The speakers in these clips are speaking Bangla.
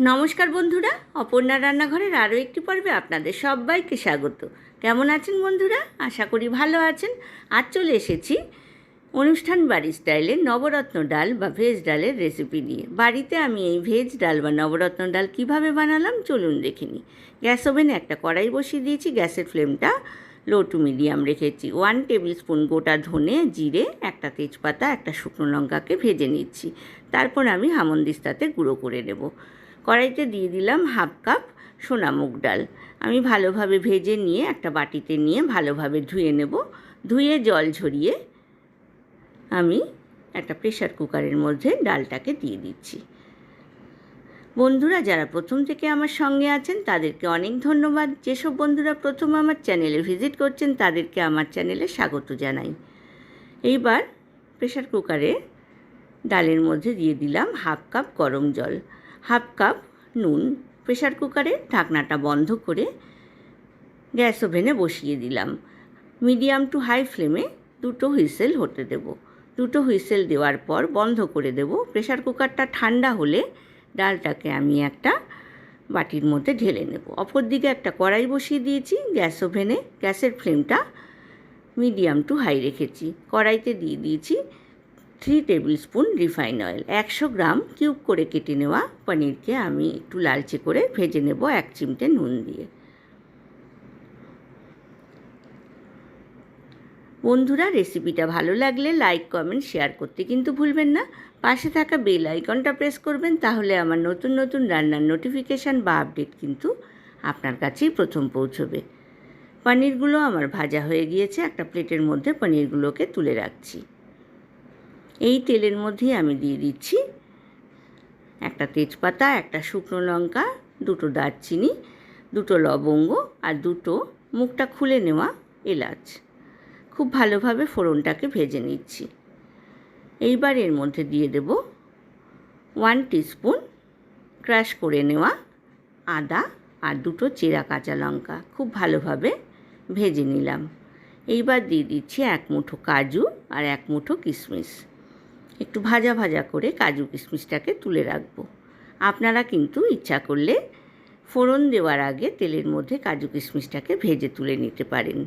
নমস্কার বন্ধুরা, অপর্ণা রান্নাঘরের আরও একটি পর্বে আপনাদের সবাইকে স্বাগত। কেমন আছেন বন্ধুরা? আশা করি ভালো আছেন। আজ চলে এসেছি অনুষ্ঠান বাড়ি স্টাইলের নবরত্ন ডাল বা ভেজ ডালের রেসিপি নিয়ে। বাড়িতে আমি এই ভেজ ডাল বা নবরত্ন ডাল কিভাবে বানালাম চলুন দেখে নিই। গ্যাস ওভেনে একটা কড়াই বসিয়ে দিয়েছি, গ্যাসের ফ্লেমটা লো টু মিডিয়াম রেখেছি। 1 টেবিল স্পুন গোটা ধনে, জিরে, একটা তেজপাতা, একটা শুকনো লঙ্কাকে ভেজে নিচ্ছি। তারপর আমি হামনদিস্তাতে গুঁড়ো করে নেব। কড়াইতে দিয়ে দিলাম হাফ কাপ সোনা মুগ ডাল। আমি ভালোভাবে ভেজে নিয়ে একটা বাটিতে নিয়ে ভালোভাবে ধুয়ে নেব। ধুয়ে জল ঝরিয়ে আমি একটা প্রেশার কুকারের মধ্যে ডালটাকে দিয়ে দিচ্ছি। বন্ধুরা যারা প্রথম থেকে আমার সঙ্গে আছেন তাদেরকে অনেক ধন্যবাদ। যেসব বন্ধুরা প্রথম আমার চ্যানেলে ভিজিট করছেন তাদেরকে আমার চ্যানেলে স্বাগত জানাই। এইবার প্রেশার কুকারে ডালের মধ্যে দিয়ে দিলাম হাফ কাপ গরম জল, হাফ কাপ নুন। প্রেশার কুকারে ঢাকনাটা বন্ধ করে গ্যাস ওভেনে বসিয়ে দিলাম। মিডিয়াম টু হাই ফ্লেমে 2 হুইসেল হতে দেব। 2 হুইসেল দেওয়ার পর বন্ধ করে দেব। প্রেশার কুকারটা ঠান্ডা হলে ডালটাকে আমি একটা বাটির মধ্যে ঢেলে নেব। অপর দিকে একটা কড়াই বসিয়ে দিয়েছি গ্যাস ওভেনে। গ্যাসের ফ্লেমটা মিডিয়াম টু হাই রেখেছি। কড়াইতে দিয়ে দিয়েছি 3 টেবিল স্পুন রিফাইন অয়েল। 100 গ্রাম কিউব করে কেটে নেওয়া পনিরকে আমি একটু লালচে করে ভেজে নেব 1 চিমটে নুন দিয়ে। বন্ধুরা রেসিপিটা ভালো লাগলে লাইক, কমেন্ট, শেয়ার করতে কিন্তু ভুলবেন না। পাশে থাকা বেল আইকনটা প্রেস করবেন, তাহলে আমার নতুন নতুন রান্নার নোটিফিকেশান বা আপডেট কিন্তু আপনার কাছেই প্রথম পৌঁছবে। পনিরগুলো আমার ভাজা হয়ে গিয়েছে। একটা প্লেটের মধ্যে পনিরগুলোকে তুলে রাখছি। এই তেলের মধ্যেই আমি দিয়ে দিচ্ছি একটা তেজপাতা, একটা শুকনো লঙ্কা, 2 দারচিনি, 2 লবঙ্গ আর 2 মুখটা খুলে নেওয়া এলাচ। খুব ভালোভাবে ফোড়নটাকে ভেজে নিচ্ছি। এইবার এর মধ্যে দিয়ে দেব 1 টিস্পুন ক্রাশ করে নেওয়া আদা আর 2 চেরা কাঁচা লঙ্কা। খুব ভালোভাবে ভেজে নিলাম। এইবার দিয়ে দিচ্ছি 1 মুঠো কাজু আর 1 মুঠো কিশমিশ। একটু ভাজা ভাজা করে কাজু কিশমিশটাকে তুলে রাখব। আপনারা কিন্তু ইচ্ছা করলে ফোড়ন দেওয়ার আগে তেলের মধ্যে কাজু কিশমিশটাকে ভেজে তুলে নিতে পারেন।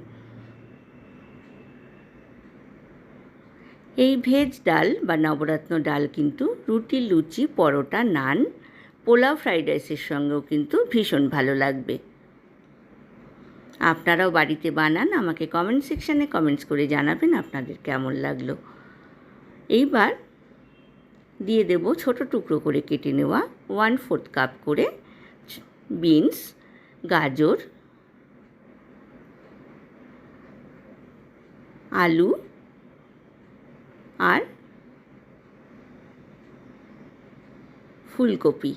এই ভেজ ডাল বা নবরত্ন ডাল কিন্তু রুটি, লুচি, পরোটা, নান, পোলাও, ফ্রাইড রাইসের সঙ্গেও কিন্তু ভীষণ ভালো লাগবে। আপনারাও বাড়িতে বানান, আমাকে কমেন্ট সেকশানে কমেন্টস করে জানাবেন আপনাদের কেমন লাগলো। এইবার দিয়ে দেব ছোট টুকরো করে কেটে নেওয়া 1/4 কাপ করে বিনস, গাজর, আলু আর ফুলকপি।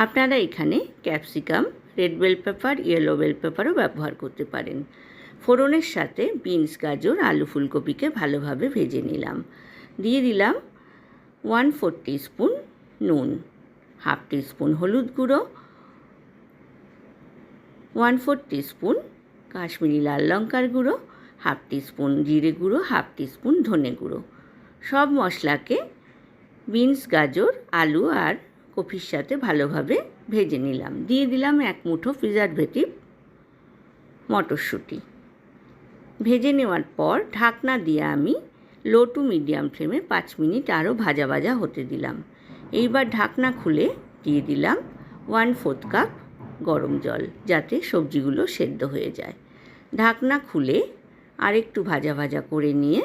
আপনারা এখানে capsicum, red bell pepper, yellow bell পেপারও ব্যবহার করতে পারেন। ফোড়নের সাথে বিনস, গাজর, আলু, ফুলকপিকে ভালোভাবে ভেজে নিলাম। দিয়ে দিলাম 1/4 টিস্পুন নুন, হাফ টিস্পুন হলুদ গুঁড়ো, 1/4 টিস্পুন কাশ্মীরি লাল লঙ্কার গুঁড়ো, হাফ টিস্পুন জিরে গুঁড়ো, হাফ টিস্পুন ধনে গুঁড়ো। সব মশলাকে বিনস, গাজর, আলু আর কপির সাথে ভালোভাবে ভেজে নিলাম। দিয়ে দিলাম 1 মুঠো প্রিজারভেটিভ মটরশুঁটি। ভেজে নেওয়ার পর ঢাকনা দিয়ে আমি লো টু মিডিয়াম ফ্লেমে 5 মিনিট আরও ভাজা ভাজা হতে দিলাম। এইবার ঢাকনা খুলে দিয়ে দিলাম 1/4 কাপ গরম জল, যাতে সবজিগুলো সেদ্ধ হয়ে যায়। ঢাকনা খুলে আরেকটু ভাজা ভাজা করে নিয়ে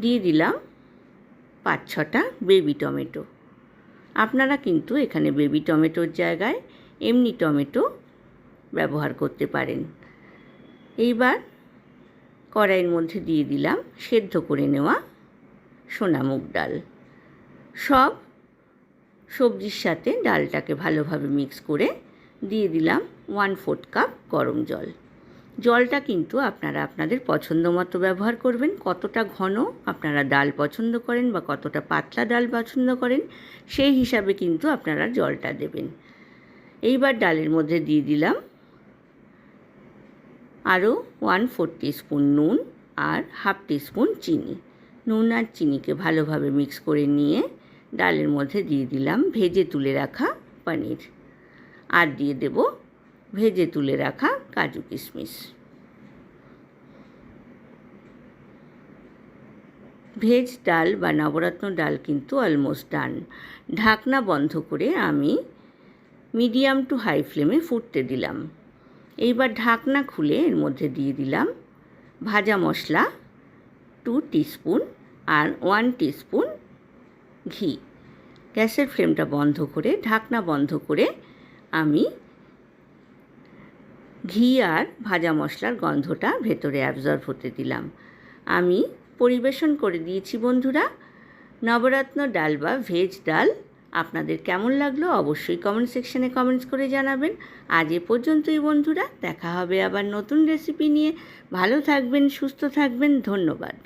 দিয়ে দিলাম 5-6টা বেবি টমেটো। আপনারা কিন্তু এখানে বেবি টমেটোর জায়গায় এমনি টমেটো ব্যবহার করতে পারেন। এইবার কড়াইয়ের মধ্যে দিয়ে দিলাম সেদ্ধ করে নেওয়া সোনা মুগ ডাল। সব সবজির সাথে ডালটাকে ভালোভাবে মিক্স করে দিয়ে দিলাম 1/4 কাপ গরম জল। জলটা কিন্তু আপনারা আপনাদের পছন্দ মতো ব্যবহার করবেন। কতটা ঘন আপনারা ডাল পছন্দ করেন বা কতটা পাতলা ডাল পছন্দ করেন সেই হিসাবে কিন্তু আপনারা জলটা দেবেন। এইবার ডালের মধ্যে দিয়ে দিলাম আরও 1/4 টিস্পুন নুন আর হাফ টিস্পুন চিনি। নুন আর চিনিকে ভালোভাবে মিক্স করে নিয়ে ডালের মধ্যে দিয়ে দিলাম ভেজে তুলে রাখা পনির, আর দিয়ে দেব ভেজে তুলে রাখা কাজু কিশমিশ। ভেজ ডাল বা নবরত্ন ডাল কিন্তু অলমোস্ট ডান। ঢাকনা বন্ধ করে আমি মিডিয়াম টু হাই ফ্লেমে ফুটতে দিলাম। এইবার ঢাকনা খুলে এর মধ্যে দিয়ে দিলাম ভাজা মশলা 2 টিস্পুন আর 1 টিস্পুন ঘি। গ্যাসের ফ্লেমটা বন্ধ করে ঢাকনা বন্ধ করে আমি ঘি আর ভাজা মশলার গন্ধটা ভেতরে অ্যাবজর্ব হতে দিলাম। আমি পরিবেশন করে দিয়েছি বন্ধুরা নবরত্ন ডাল বা ভেজ ডাল। আপনাদের কেমন লাগলো অবশ্যই কমেন্ট সেকশনে কমেন্টস করে জানাবেন। আজ এ পর্যন্তই বন্ধুরা, দেখা হবে আবার নতুন রেসিপি নিয়ে। ভালো থাকবেন, সুস্থ থাকবেন, ধন্যবাদ।